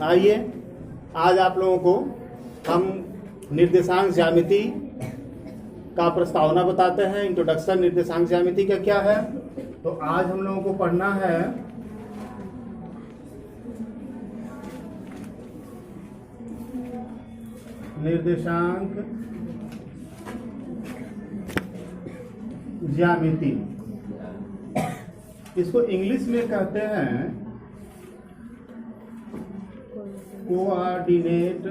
आइए आज आप लोगों को हम निर्देशांक ज्यामिति का प्रस्तावना बताते हैं। इंट्रोडक्शन निर्देशांक ज्यामिति का क्या है, तो आज हम लोगों को पढ़ना है निर्देशांक ज्यामिति। इसको इंग्लिश में कहते हैं कोऑर्डिनेट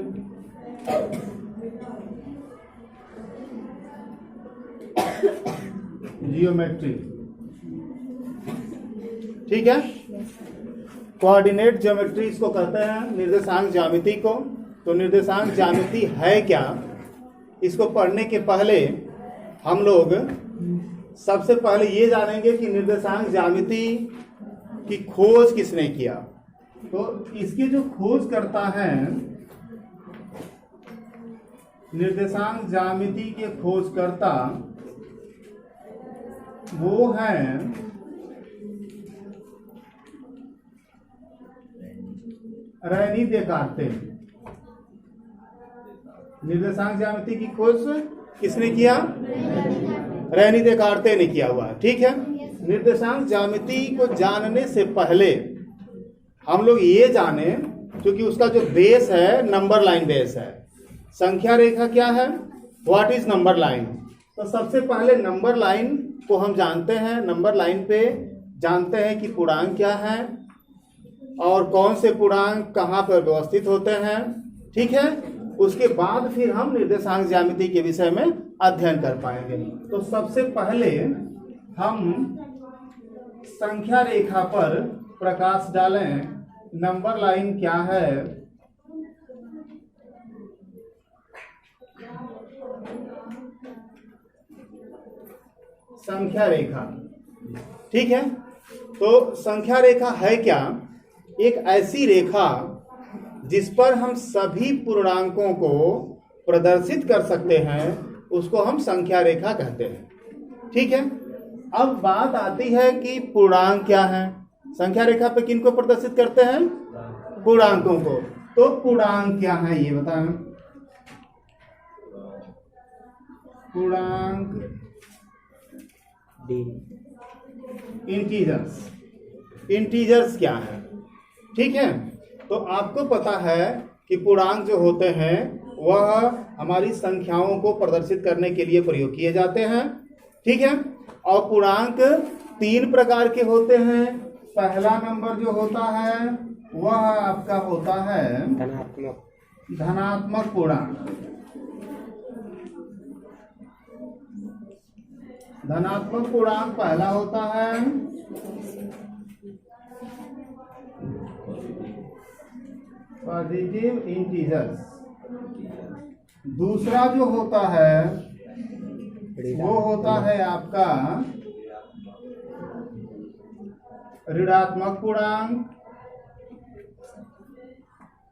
जियोमेट्री। ठीक है, कोऑर्डिनेट ज्योमेट्री इसको कहते हैं, निर्देशांक ज्यामिति को। तो निर्देशांक ज्यामिति है क्या, इसको पढ़ने के पहले हम लोग सबसे पहले ये जानेंगे कि निर्देशांक ज्यामिति की खोज किसने किया। तो इसके जो खोज करता है, निर्देशांक ज्यामिति के खोजकर्ता वो है रेनी देकार्ते। निर्देशांक ज्यामिति की खोज किसने किया? रेनी देकार्ते ने किया हुआ है। ठीक है, निर्देशांक ज्यामिति को जानने से पहले हम लोग ये जाने, क्योंकि उसका जो बेस है नंबर लाइन बेस है। संख्या रेखा क्या है? What is number line? तो सबसे पहले नंबर लाइन को हम जानते हैं। नंबर लाइन पे जानते हैं कि पूर्णांक क्या है और कौन से पूर्णांक कहाँ पर व्यवस्थित होते हैं। ठीक है, उसके बाद फिर हम निर्देशांक ज्यामिति के विषय में अध्ययन कर पाएंगे। तो सबसे पहले हम संख्या रेखा पर प्रकाश डालें। नंबर लाइन क्या है? संख्या रेखा। ठीक है, तो संख्या रेखा है क्या? एक ऐसी रेखा जिस पर हम सभी पूर्णांकों को प्रदर्शित कर सकते हैं, उसको हम संख्या रेखा कहते हैं। ठीक है, अब बात आती है कि पूर्णांक क्या है। संख्या रेखा पे किनको प्रदर्शित करते हैं? पूर्णांकों को। तो पूर्णांक क्या है ये बताएं। पूर्णांक इंटीजर्स। इंटीजर्स क्या है? ठीक है, तो आपको पता है कि पूर्णांक जो होते हैं वह हमारी संख्याओं को प्रदर्शित करने के लिए प्रयोग किए जाते हैं। ठीक है, और पूर्णांक तीन प्रकार के होते हैं। पहला नंबर जो होता है वह आपका होता है धनात्मक पूर्णांक। धनात्मक पूर्णांक पहला होता है। Positive integers. दूसरा जो होता है वो होता है आपका ऋणात्मक पूर्णांक।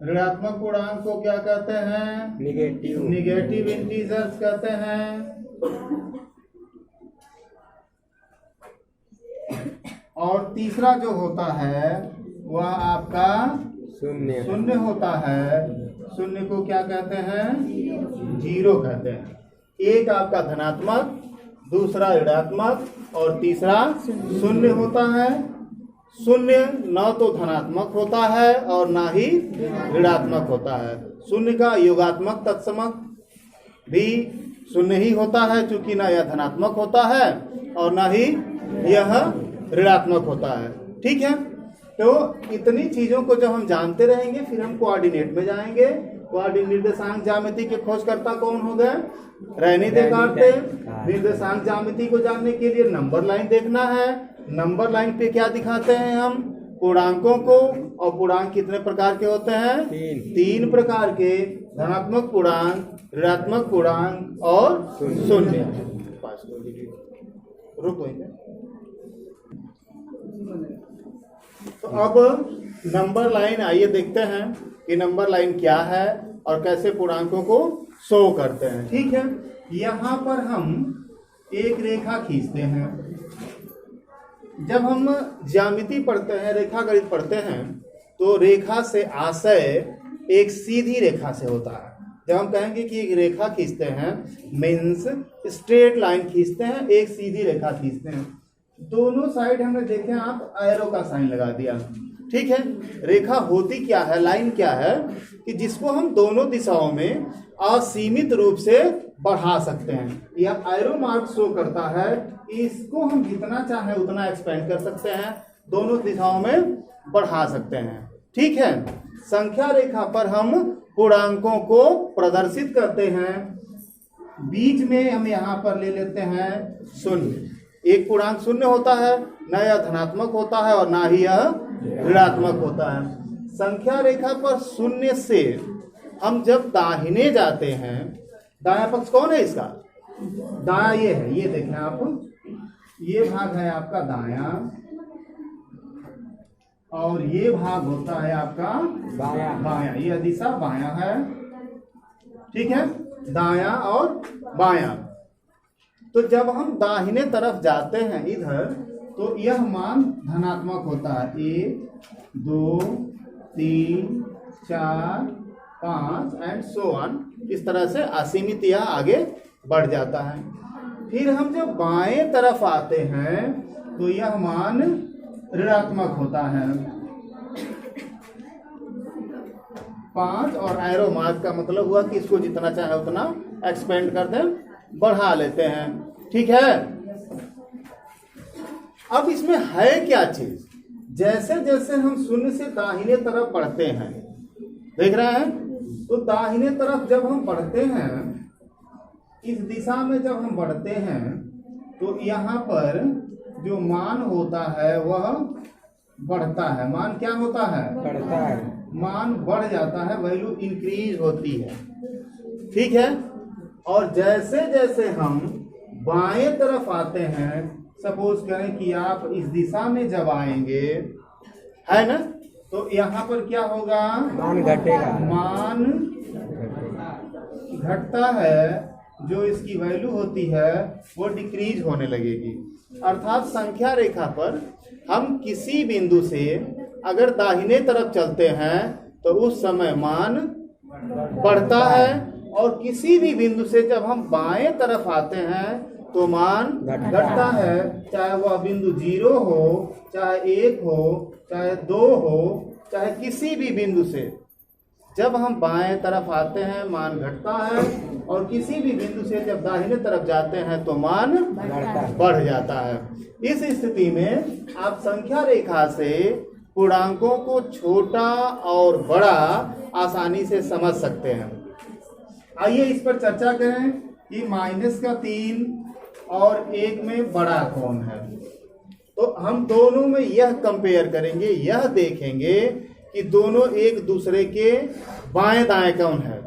ऋणात्मक पूर्णांक को क्या कहते हैं? निगेटिव इंटीजर्स कहते हैं। और तीसरा जो होता है वह आपका शून्य होता है। शून्य को क्या कहते हैं? जीरो कहते हैं। एक आपका धनात्मक, दूसरा ऋणात्मक और तीसरा शून्य होता है। शून्य न तो धनात्मक होता है और ना ही ऋणात्मक होता है। शून्य का योगात्मक तत्समक भी शून्य ही होता है, चूंकि ना यह धनात्मक होता है और ना ही यह ऋणात्मक होता है। ठीक है, तो इतनी चीजों को जब हम जानते रहेंगे फिर हम कोऑर्डिनेट में जाएंगे। कोऑर्डिनेट निर्देशांक ज्यामिति के खोजकर्ता कौन हो गए? रेनी देकार्ते। निर्देशांक ज्यामिति को जानने के लिए नंबर लाइन देखना है। नंबर लाइन पे क्या दिखाते हैं हम? पूर्णांकों को। और पूर्णांक कितने प्रकार के होते हैं? तीन प्रकार के। धनात्मक पूर्णांक, ऋणात्मक पूर्णांक और शून्य। रुको, तो अब नंबर लाइन आइए देखते हैं कि नंबर लाइन क्या है और कैसे पूर्णांकों को शो करते हैं। ठीक है, यहाँ पर हम एक रेखा खींचते हैं। जब हम ज्यामिति पढ़ते हैं, रेखा गणित पढ़ते हैं, तो रेखा से आशय एक सीधी रेखा से होता है। जब हम कहेंगे कि एक रेखा खींचते हैं मीन्स स्ट्रेट लाइन खींचते हैं, एक सीधी रेखा खींचते हैं। दोनों साइड हमने देखे, आप एरो का साइन लगा दिया, ठीक है। रेखा होती क्या है, लाइन क्या है कि जिसको हम दोनों दिशाओं में असीमित रूप से बढ़ा सकते हैं। यह एरो मार्क शो करता है कि इसको हम जितना चाहे उतना एक्सपेंड कर सकते हैं, दोनों दिशाओं में बढ़ा सकते हैं, ठीक है। संख्या रेखा पर हम पूर्णांकों को प्रदर्शित करते हैं। बीच में हम यहाँ पर ले लेते हैं शून्य। एक पूर्णांक शून्य होता है, न यह धनात्मक होता है और ना ही यह ऋणात्मक होता है। संख्या रेखा पर शून्य से हम जब दाहिने जाते हैं, दायां पक्ष कौन है इसका, दायां ये है, ये देखें आप, ये भाग है आपका दायां और ये भाग होता है आपका बायां। ये दिशा बायां है, ठीक है, दायां और बायां। तो जब हम दाहिने तरफ जाते हैं इधर, तो यह मान धनात्मक होता है। 1 2 3 4 5 एंड सो ऑन, इस तरह से असीमित यह आगे बढ़ जाता है। फिर हम जब बाएं तरफ आते हैं तो यह मान ऋणात्मक होता है। 5 और एरो मार्क का मतलब हुआ कि इसको जितना चाहे उतना एक्सपेंड कर दें, बढ़ा लेते हैं, ठीक है। अब इसमें है क्या चीज, जैसे जैसे हम शून्य से दाहिने तरफ बढ़ते हैं, देख रहे हैं, तो दाहिने तरफ जब हम बढ़ते हैं, इस दिशा में जब हम बढ़ते हैं, तो यहाँ पर जो मान होता है वह बढ़ता है। मान क्या होता है, बढ़ता है, मान बढ़ जाता है, वैल्यू इंक्रीज होती है, ठीक है। और जैसे जैसे हम बाएं तरफ आते हैं, सपोज करें कि आप इस दिशा में जब आएंगे, है ना, तो यहाँ पर क्या होगा, मान घटेगा, मान घटता है, जो इसकी वैल्यू होती है वो डिक्रीज होने लगेगी। अर्थात संख्या रेखा पर हम किसी बिंदु से अगर दाहिने तरफ चलते हैं तो उस समय मान बढ़ता है, और किसी भी बिंदु से जब हम बाएं तरफ आते हैं तो मान घटता है। चाहे वह बिंदु 0 हो, चाहे 1 हो, चाहे 2 हो, चाहे किसी भी बिंदु से जब हम बाएं तरफ आते हैं मान घटता है, और किसी भी बिंदु से जब दाहिने तरफ जाते हैं तो मान बढ़ जाता है। इस स्थिति में आप संख्या रेखा से पूर्णांकों को छोटा और बड़ा आसानी से समझ सकते हैं। आइए इस पर चर्चा करें कि -3 और 1 में बड़ा कौन है। तो हम दोनों में यह कंपेयर करेंगे, यह देखेंगे कि दोनों एक दूसरे के बाएं दाएं कौन है।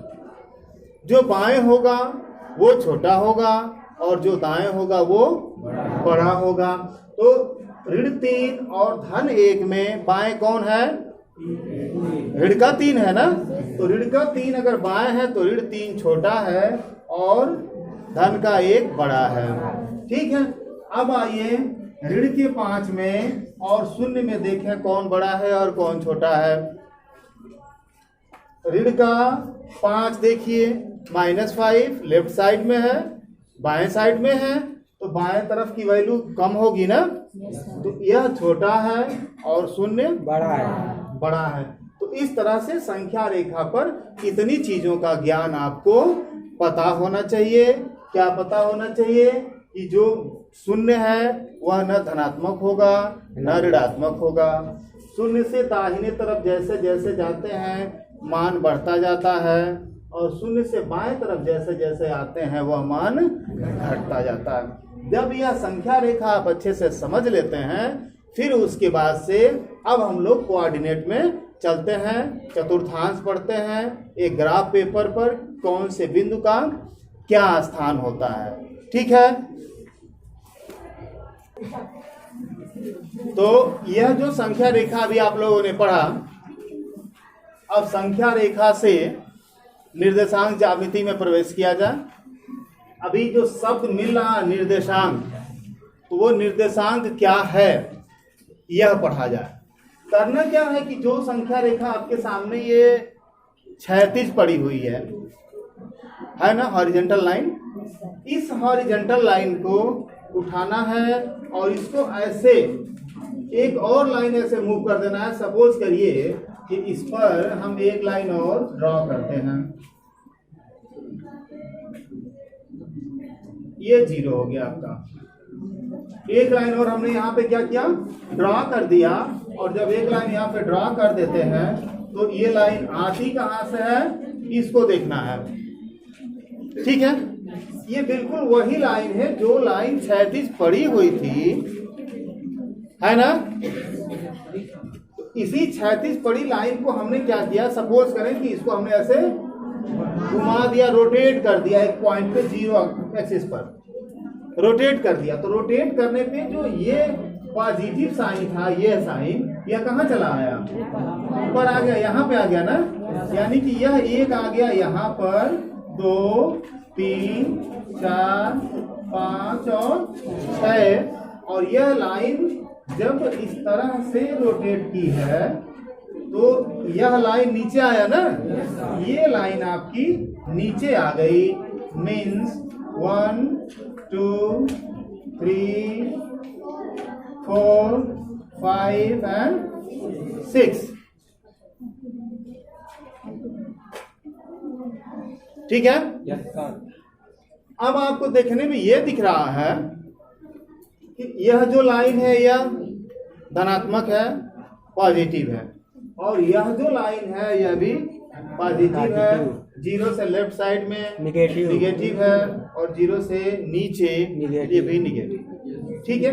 जो बाएं होगा वो छोटा होगा और जो दाएं होगा वो बड़ा होगा। तो ऋण 3 और धन 1 में बाएं कौन है, ऋण का 3 है ना, तो ऋण का 3 अगर बाएं है तो ऋण 3 छोटा है और धन का 1 बड़ा है, ठीक है। अब आइए ऋण के 5 में और शून्य में देखें कौन बड़ा है और कौन छोटा है। ऋण का 5 देखिए -5 लेफ्ट साइड में है, बाएं साइड में है, तो बाएं तरफ की वैल्यू कम होगी ना, तो यह छोटा है और शून्य बड़ा है। तो इस तरह से संख्या रेखा पर इतनी चीजों का ज्ञान आपको पता होना चाहिए। क्या पता होना चाहिए कि जो शून्य है वह न धनात्मक होगा न ऋणात्मक होगा। शून्य से दाहिने तरफ जैसे जैसे जाते हैं मान बढ़ता जाता है, और शून्य से बाएं तरफ जैसे जैसे आते हैं वह मान घटता जाता है। जब यह संख्या रेखा आप अच्छे से समझ लेते हैं, फिर उसके बाद से अब हम लोग कोऑर्डिनेट में चलते हैं, चतुर्थांश पढ़ते हैं, एक ग्राफ पेपर पर कौन से बिंदु का क्या स्थान होता है, ठीक है। तो यह जो संख्या रेखा अभी आप लोगों ने पढ़ा, अब संख्या रेखा से निर्देशांक ज्यामिति में प्रवेश किया जाए। अभी जो शब्द मिल रहा निर्देशांक, तो वो निर्देशांक क्या है यह पढ़ा जाए। करना क्या है कि जो संख्या रेखा आपके सामने ये क्षैतिज पड़ी हुई है ना, हॉरिजॉन्टल लाइन, इस हॉरिजॉन्टल लाइन को उठाना है और इसको ऐसे एक और लाइन ऐसे मूव कर देना है। सपोज करिए कि इस पर हम एक लाइन और ड्रॉ करते हैं, ये 0 हो गया आपका। एक लाइन और हमने यहाँ पे क्या किया, ड्रॉ कर दिया। और जब एक लाइन यहाँ पे ड्रॉ कर देते हैं तो ये लाइन आती कहाँ से है, इसको देखना है। ठीक है, ये बिल्कुल वही लाइन है जो लाइन क्षैतिज पड़ी हुई थी, है ना। इसी क्षैतिज पड़ी लाइन को हमने क्या किया, सपोज करें कि इसको हमने ऐसे घुमा दिया, रोटेट कर दिया एक पॉइंट पे 0 एक्सिस पर रोटेट कर दिया। तो रोटेट करने पे जो ये पॉजिटिव साइन था, ये साइन यह कहाँ चला आया, ऊपर आ गया, यहाँ पे आ गया ना। यानी कि यह एक आ गया यहाँ पर, 2 3 4 5 और 6, और यह लाइन जब इस तरह से रोटेट की है तो यह लाइन नीचे आया ना, ये लाइन आपकी नीचे आ गई। Means 1 2 3 4 5 and 6। ठीक है, अब आपको देखने में यह दिख रहा है कि यह जो लाइन है यह धनात्मक है, पॉजिटिव है, और यह जो लाइन है यह भी पॉजिटिव है। 0 से लेफ्ट साइड में निगेटिव है और 0 से नीचे ये भी निगेटिव। ठीक है,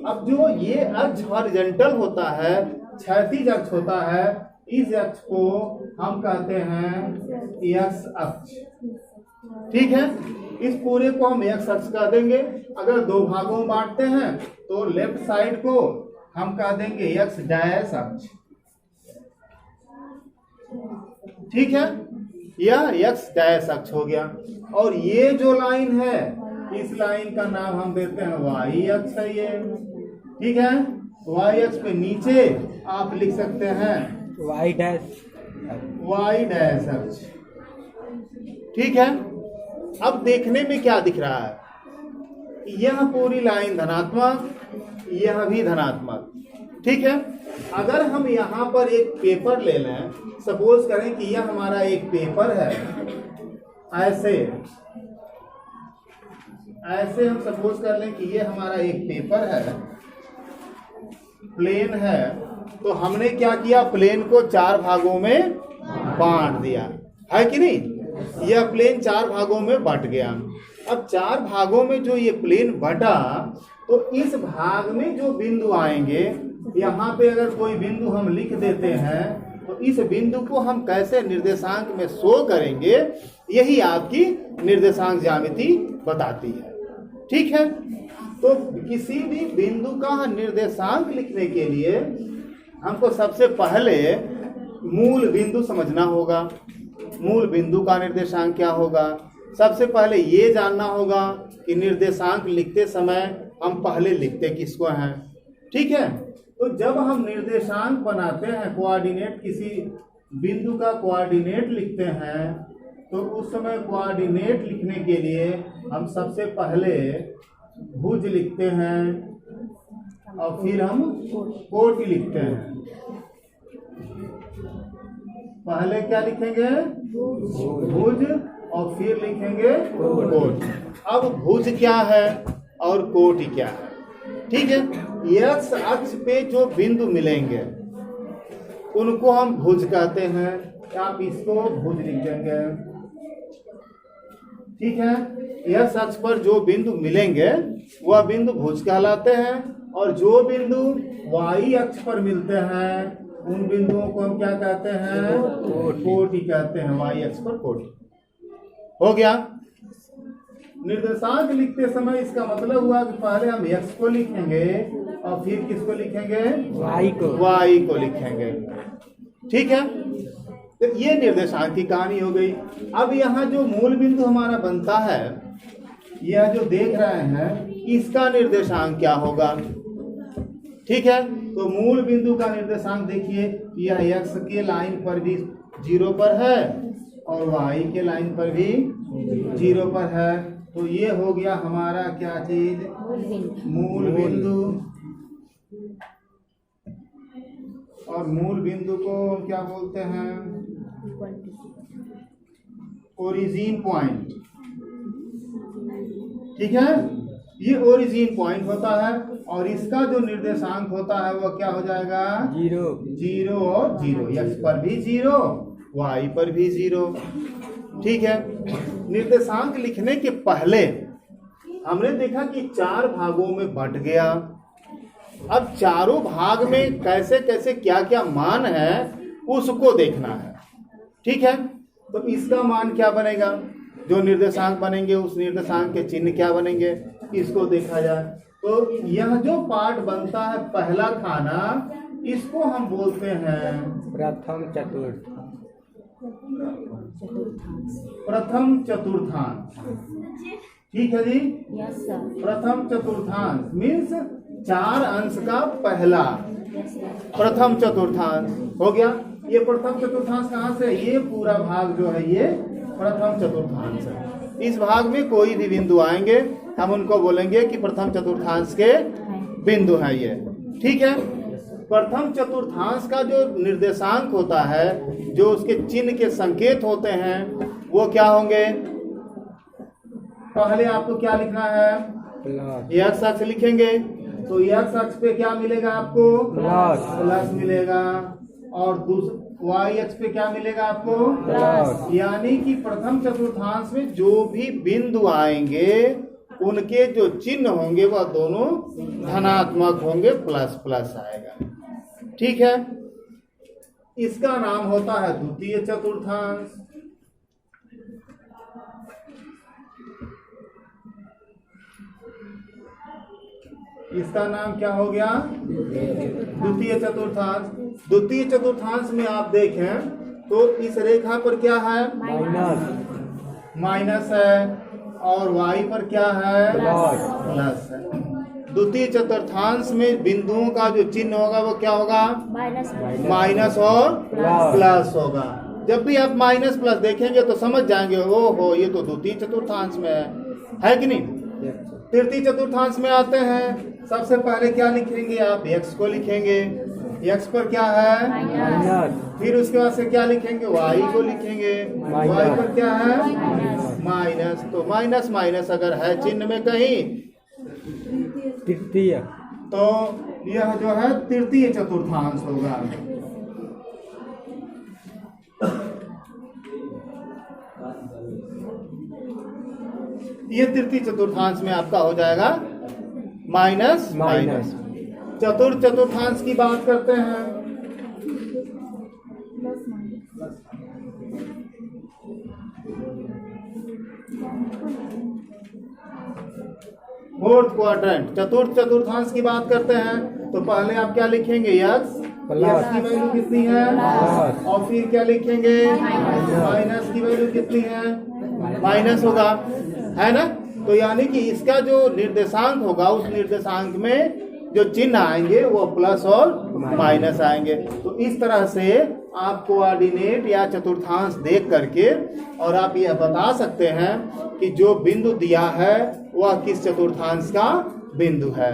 अब जो ये अक्ष हॉरिजॉन्टल होता है, क्षैतिज अक्ष होता है, इस अक्ष को हम कहते हैं एक्स अक्ष। ठीक है, इस पूरे को हम एक्स अक्ष कह देंगे। अगर 2 भागों में बांटते हैं तो लेफ्ट साइड को हम कह देंगे एक्स डैश अक्ष। ठीक है, यह एक्स डैश अक्ष हो गया। और ये जो लाइन है, इस लाइन का नाम हम देते हैं वाई अक्ष है ये। ठीक है, वाई अक्ष पे नीचे आप लिख सकते हैं वाई डैश अक्ष। ठीक है, अब देखने में क्या दिख रहा है, यह पूरी लाइन धनात्मक, यह भी धनात्मक। ठीक है, अगर हम यहाँ पर एक पेपर ले लें, सपोज करें कि यह हमारा एक पेपर है, ऐसे हम सपोज कर लें कि यह हमारा एक पेपर है, प्लेन है। तो हमने क्या किया, प्लेन को 4 भागों में बांट दिया, है कि नहीं। यह प्लेन 4 भागों में बट गया। अब 4 भागों में जो ये प्लेन बटा, तो इस भाग में जो बिंदु आएंगे, यहाँ पे अगर कोई बिंदु हम लिख देते हैं तो इस बिंदु को हम कैसे निर्देशांक में शो करेंगे, यही आपकी निर्देशांक ज्यामिति बताती है। ठीक है, तो किसी भी बिंदु का निर्देशांक लिखने के लिए हमको सबसे पहले मूल बिंदु समझना होगा। मूल बिंदु का निर्देशांक क्या होगा, सबसे पहले ये जानना होगा कि निर्देशांक लिखते समय हम पहले लिखते किसको हैं। ठीक है, तो जब हम निर्देशांक बनाते हैं, कोऑर्डिनेट, किसी बिंदु का कोऑर्डिनेट लिखते हैं, तो उस समय कोऑर्डिनेट लिखने के लिए हम सबसे पहले भुज लिखते हैं और फिर हम कोटि लिखते हैं। पहले क्या लिखेंगे, भुज, और फिर लिखेंगे कोटि। अब भुज क्या है और कोटि क्या है। ठीक है, एक्स अक्ष पे जो बिंदु मिलेंगे उनको हम भुज कहते हैं। आप इसको भुज लिख देंगे। ठीक है, एक्स अक्ष पर जो बिंदु मिलेंगे वह बिंदु भुज कहलाते हैं, और जो बिंदु वाई अक्ष पर मिलते हैं उन बिंदुओं को हम क्या कहते हैं, कोटि कहते हैं। वाई अक्ष पर कोटि हो गया। निर्देशांक लिखते समय इसका मतलब हुआ कि पहले हम एक्स को लिखेंगे और फिर किसको लिखेंगे, वाई को लिखेंगे। ठीक है, तो ये निर्देशांक की कहानी हो गई। अब यहाँ जो मूल बिंदु हमारा बनता है, यह जो देख रहे हैं, इसका निर्देशांक क्या होगा। ठीक है, तो मूल बिंदु का निर्देशांक देखिए, यह x के लाइन पर भी 0 पर है और y के लाइन पर भी 0 पर है। तो ये हो गया हमारा क्या चीज, मूल बिंदु। और मूल बिंदु को हम क्या बोलते हैं, ओरिजिन पॉइंट। ठीक है, ये ओरिजिन पॉइंट होता है और इसका जो निर्देशांक होता है वो क्या हो जाएगा, 0 और 0, x पर भी 0, y पर भी 0। ठीक है, निर्देशांक लिखने के पहले हमने देखा कि 4 भागों में बंट गया। अब चारों भाग में कैसे कैसे क्या क्या मान है उसको देखना है। ठीक है, तो इसका मान क्या बनेगा, जो निर्देशांक बनेंगे उस निर्देशांक के चिन्ह क्या बनेंगे, इसको देखा जाए। तो यह जो पार्ट बनता है पहला खाना, इसको हम बोलते हैं प्रथम चतुर्थांश। ठीक है जी, प्रथम चतुर्थांश मीन्स 4 अंश का पहला प्रथम चतुर्थांश हो गया। ये प्रथम चतुर्थांश कहाँ से, ये पूरा भाग जो है ये प्रथम चतुर्थांश है। इस भाग में कोई भी बिंदु आएंगे हम उनको बोलेंगे कि प्रथम चतुर्थांश के बिंदु है ये। ठीक है, प्रथम चतुर्थांश का जो निर्देशांक होता है, जो उसके चिन्ह के संकेत होते हैं, वो क्या होंगे। पहले आपको क्या लिखना है, x अक्ष लिखेंगे, तो x अक्ष पे क्या मिलेगा आपको, प्लस मिलेगा, और y अक्ष पे क्या मिलेगा आपको, यानी कि प्रथम चतुर्थांश में जो भी बिंदु आएंगे उनके जो चिन्ह होंगे वह दोनों धनात्मक होंगे, प्लस प्लस आएगा। ठीक है, इसका नाम होता है द्वितीय चतुर्थांश। इसका नाम क्या हो गया, द्वितीय चतुर्थांश। द्वितीय चतुर्थांश में आप देखें तो इस रेखा पर क्या है, माइनस है, और y पर क्या है, प्लस है। द्वितीय चतुर्थांश में बिंदुओं का जो चिन्ह होगा वो क्या होगा, माइनस और प्लस होगा। जब भी आप माइनस प्लस देखेंगे तो समझ जाएंगे ओहो ये तो द्वितीय चतुर्थांश में है कि नहीं। तृतीय चतुर्थांश में आते हैं, सबसे पहले क्या लिखेंगे आप, x को लिखेंगे, x पर क्या है, फिर उसके बाद से क्या लिखेंगे, y को लिखेंगे, y पर क्या है, माइनस। तो माइनस माइनस अगर है चिन्ह में कहीं तृतीय, तो यह जो है तृतीय चतुर्थांश होगा। ये तृतीय चतुर्थांश में आपका हो जाएगा माइनस माइनस। चतुर्थ चतुर्थांश की बात करते हैं, फोर्थ क्वाड्रेंट। चतुर्थ चतुर्थांश की बात करते हैं तो पहले आप क्या लिखेंगे, x की वैल्यू कितनी है, और फिर क्या लिखेंगे, माइनस की वैल्यू कितनी है, माइनस होगा, है ना। तो यानी कि इसका जो निर्देशांक होगा उस निर्देशांक में जो चिन्ह आएंगे वो प्लस और माइनस आएंगे। तो इस तरह से आप कोऑर्डिनेट या चतुर्थांश देख करके और आप यह बता सकते हैं कि जो बिंदु दिया है वह किस चतुर्थांश का बिंदु है।